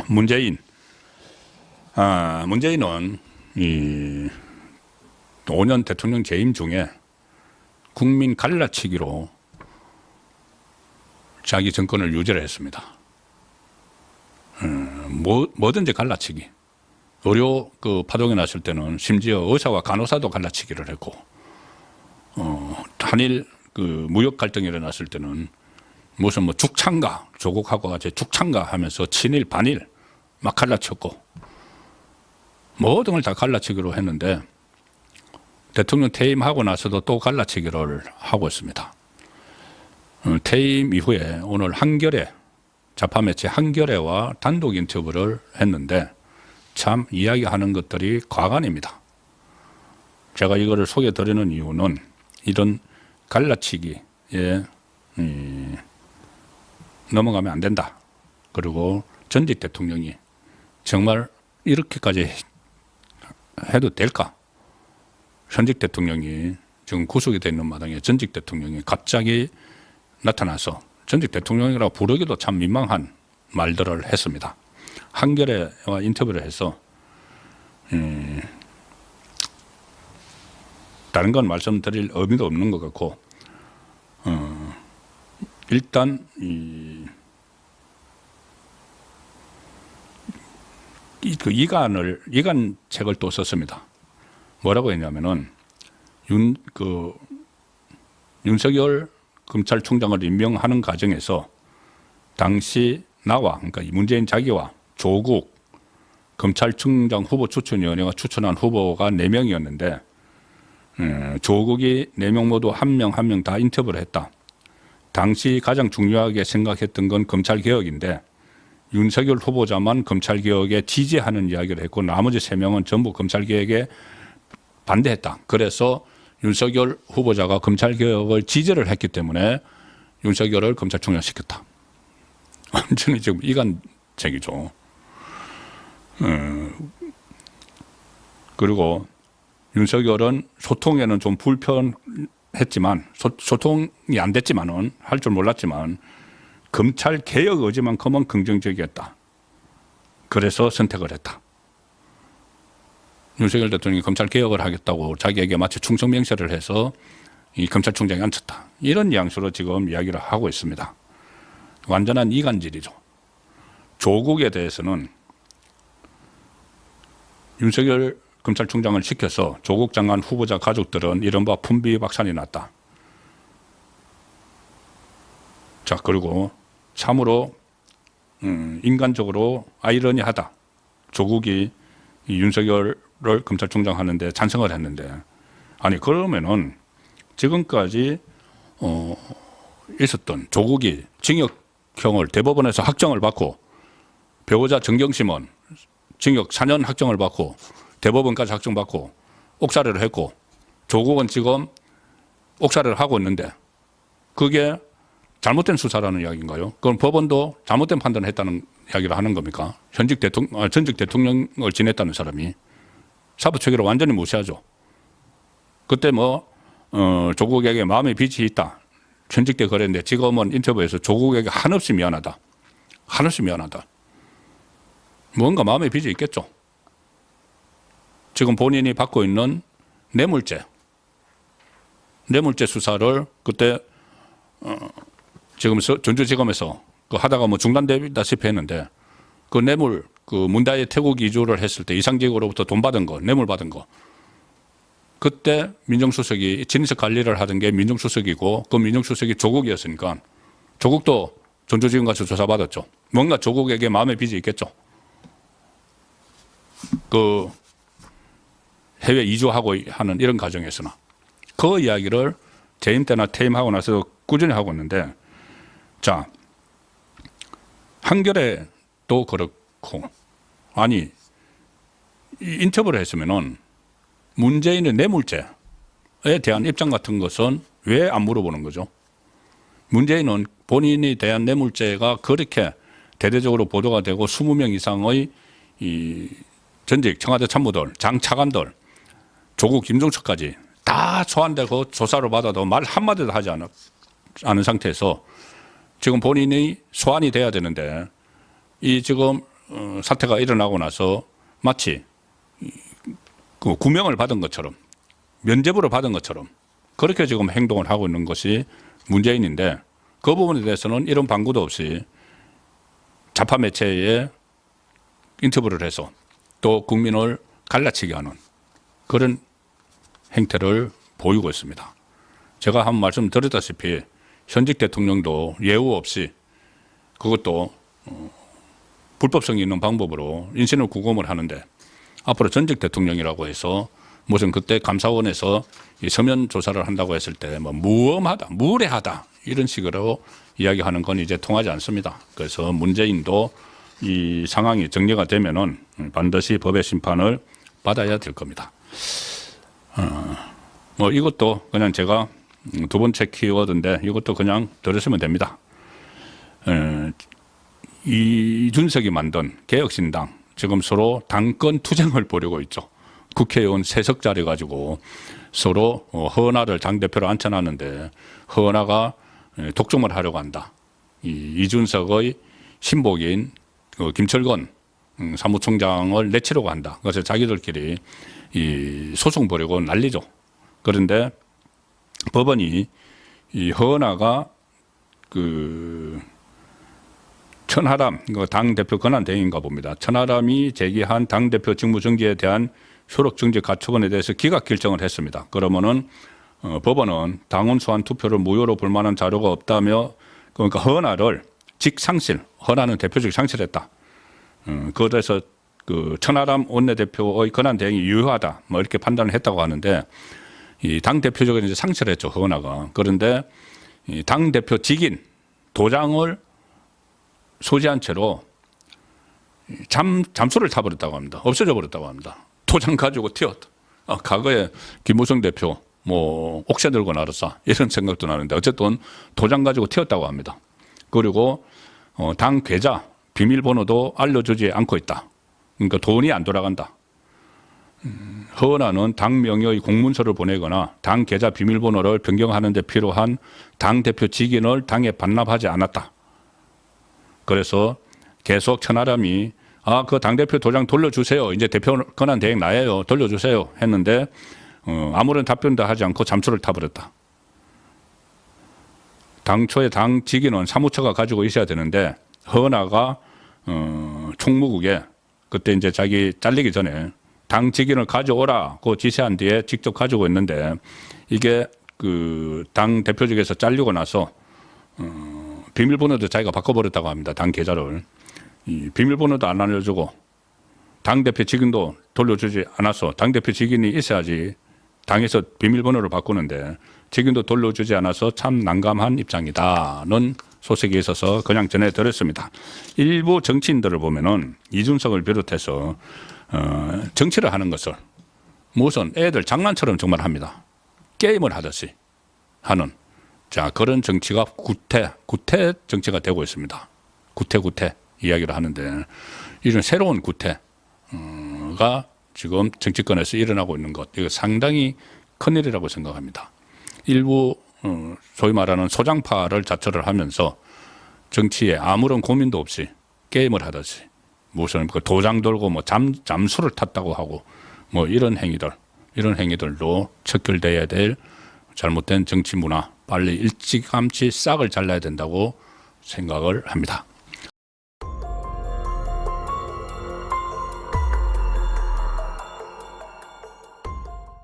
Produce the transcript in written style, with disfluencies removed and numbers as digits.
문재인은 이 5년 대통령 재임 중에 국민 갈라치기로 자기 정권을 유지를 했습니다. 뭐든지 갈라치기. 의료 파동이 났을 때는 심지어 의사와 간호사도 갈라치기를 했고, 한일 무역 갈등이 일어났을 때는 무슨 죽창가, 조국하고 같이 죽창가 하면서 친일 반일 막 갈라쳤고, 모든 걸 다 갈라치기로 했는데 대통령 퇴임하고 나서도 또 갈라치기를 하고 있습니다. 퇴임 이후에 오늘 한겨레, 좌파 매체 한겨레와 단독 인터뷰를 했는데 참 이야기하는 것들이 과간입니다. 제가 이거를 소개해 드리는 이유는 이런 갈라치기에 넘어가면 안 된다. 그리고 전직 대통령이 정말 이렇게까지 해도 될까? 현직 대통령이 지금 구속이 돼 있는 마당에 전직 대통령이 갑자기 나타나서 전직 대통령이라고 부르기도 참 민망한 말들을 했습니다. 한겨레와 인터뷰를 해서 다른 건 말씀드릴 의미도 없는 것 같고, 일단 이간책을 또 썼습니다. 뭐라고 했냐면은 윤석열 검찰총장을 임명하는 과정에서 당시 나와, 그러니까 문재인 자기와 조국 검찰총장 후보 추천위원회가 추천한 후보가 4명이었는데 조국이 4명 모두 한 명 다 인터뷰를 했다. 당시 가장 중요하게 생각했던 건 검찰개혁인데 윤석열 후보자만 검찰개혁에 지지하는 이야기를 했고 나머지 3명은 전부 검찰개혁에 반대했다. 그래서 윤석열 후보자가 검찰개혁을 지지를 했기 때문에 윤석열을 검찰총장 시켰다. 완전히 지금 이간책이죠. 그리고 윤석열은 소통에는 좀 불편했지만, 소통이 안 됐지만은, 할 줄 몰랐지만 검찰 개혁 의지만큼은 긍정적이었다. 그래서 선택을 했다. 윤석열 대통령이 검찰 개혁을 하겠다고 자기에게 마치 충성 맹세를 해서 이 검찰총장에 앉혔다. 이런 뉘앙스로 지금 이야기를 하고 있습니다. 완전한 이간질이죠. 조국에 대해서는 윤석열 검찰총장을 시켜서 조국 장관 후보자 가족들은 이른바 풍비박산이 났다. 자, 그리고 참으로 인간적으로 아이러니하다. 조국이 윤석열을 검찰총장 하는데 찬성을 했는데, 아니 그러면은 지금까지 있었던 조국이 징역형을 대법원에서 확정을 받고 배우자 정경심은 징역 4년 확정을 받고 대법원까지 확정받고 옥살이를 했고 조국은 지금 옥살이를 하고 있는데 그게 잘못된 수사라는 이야기인가요? 그럼 법원도 잘못된 판단을 했다는 이야기를 하는 겁니까? 전직 대통령을 지냈다는 사람이 사법체계를 완전히 무시하죠. 그때 조국에게 마음의 빚이 있다. 전직 때 그랬는데 지금은 인터뷰에서 조국에게 한없이 미안하다. 한없이 미안하다. 뭔가 마음의 빚이 있겠죠. 지금 본인이 받고 있는 뇌물죄 수사를 그때 지금 전주지검에서 하다가 중단되다시피 했는데 그 뇌물 문다의 태국 이주를 했을 때 이상직으로부터 돈 받은 거, 뇌물 받은 거, 그때 민정수석이 진위석 관리를 하던 게 민정수석이고 그 민정수석이 조국이었으니까 조국도 전주지검 가서 조사받았죠. 뭔가 조국에게 마음의 빚이 있겠죠. 해외 이주하고 하는 이런 과정에서나 그 이야기를 재임 때나 퇴임하고 나서 꾸준히 하고 있는데, 자, 한겨레도 그렇고, 아니 인터뷰를 했으면은 문재인의 뇌물죄에 대한 입장 같은 것은 왜 안 물어보는 거죠? 문재인은 본인이 대한 뇌물죄가 그렇게 대대적으로 보도가 되고 20명 이상의 이 전직 청와대 참모들, 장차관들, 조국 김종철까지 다 소환되고 조사를 받아도 말 한마디도 하지 않은 상태에서 지금 본인이 소환이 돼야 되는데 이 지금 사태가 일어나고 나서 마치 그 구명을 받은 것처럼 면죄부를 받은 것처럼 그렇게 지금 행동을 하고 있는 것이 문재인인데 그 부분에 대해서는 이런 방구도 없이 좌파 매체에 인터뷰를 해서 또 국민을 갈라치게 하는 그런 행태를 보이고 있습니다. 제가 한 말씀 드렸다시피 현직 대통령도 예우 없이 그것도 불법성이 있는 방법으로 인신을 구금을 하는데 앞으로 전직 대통령이라고 해서 무슨 그때 감사원에서 이 서면 조사를 한다고 했을 때 뭐 무엄하다, 무례하다 이런 식으로 이야기하는 건 이제 통하지 않습니다. 그래서 문재인도 이 상황이 정리가 되면은 반드시 법의 심판을 받아야 될 겁니다. 뭐 이것도 그냥 제가 두 번째 키워드인데 이것도 그냥 들으시면 됩니다. 이준석이 만든 개혁신당 지금 서로 당권 투쟁을 벌이고 있죠. 국회의원 3석짜리 가지고 서로 허은하를 당대표로 앉혀놨는데 허은하가 독점을 하려고 한다. 이준석의 신복인 김철건 사무총장을 내치려고 한다. 그래서 자기들끼리 이 소송 벌이고 난리죠. 그런데 법원이 이 허은하가 그 천하람 당대표 권한대행인가 봅니다. 천하람이 제기한 당대표 직무정지에 대한 효력정지 가처분에 대해서 기각 결정을 했습니다. 그러면은 법원은 당원 소환 투표를 무효로 볼 만한 자료가 없다며 그러니까 허은하를 직상실, 허은하는 대표직 상실했다. 그래서 그 천하람 원내대표의 권한대행이 유효하다. 뭐 이렇게 판단을 했다고 하는데 이 당대표직을 이제 상실했죠. 허은하가. 그런데 이 당대표 직인 도장을 소지한 채로 잠수를 타버렸다고 합니다. 없어져 버렸다고 합니다. 도장 가지고 튀었다. 과거에 김무성 대표 뭐 옥새 들고 나르사 이런 생각도 나는데 어쨌든 도장 가지고 튀었다고 합니다. 그리고 당 계좌 비밀번호도 알려주지 않고 있다. 그러니까 돈이 안 돌아간다. 허은하는 당 명의의 공문서를 보내거나 당 계좌 비밀번호를 변경하는 데 필요한 당대표 직인을 당에 반납하지 않았다. 그래서 계속 천하람이 그 당대표 도장 돌려주세요. 이제 대표 권한 대행 나예요. 돌려주세요. 했는데 아무런 답변도 하지 않고 잠수를 타버렸다. 당초에 당 직인은 사무처가 가지고 있어야 되는데 허은하가 총무국에 그때 이제 자기 잘리기 전에 당 직인을 가져오라고 지시한 뒤에 직접 가지고 있는데 이게 그 당 대표직에서 잘리고 나서 비밀번호도 자기가 바꿔버렸다고 합니다. 당 계좌를. 이 비밀번호도 안 알려주고 당대표 직인도 돌려주지 않아서 당대표 직인이 있어야지 당에서 비밀번호를 바꾸는데 직인도 돌려주지 않아서 참 난감한 입장이다는 소식이 있어서 그냥 전해드렸습니다. 일부 정치인들을 보면은 이준석을 비롯해서 정치를 하는 것을 무슨 애들 장난처럼 정말 합니다. 게임을 하듯이 하는 자 그런 정치가 구태 정치가 되고 있습니다. 구태 이야기를 하는데 이런 새로운 구태가 지금 정치권에서 일어나고 있는 것 이거 상당히 큰일이라고 생각합니다. 일부 소위 말하는 소장파를 자처를 하면서 정치에 아무런 고민도 없이 게임을 하듯이 무슨 도장 돌고 뭐 잠수를 탔다고 하고 뭐 이런 행위들로 척결돼야 될 잘못된 정치 문화 빨리 일찌감치 싹을 잘라야 된다고 생각을 합니다.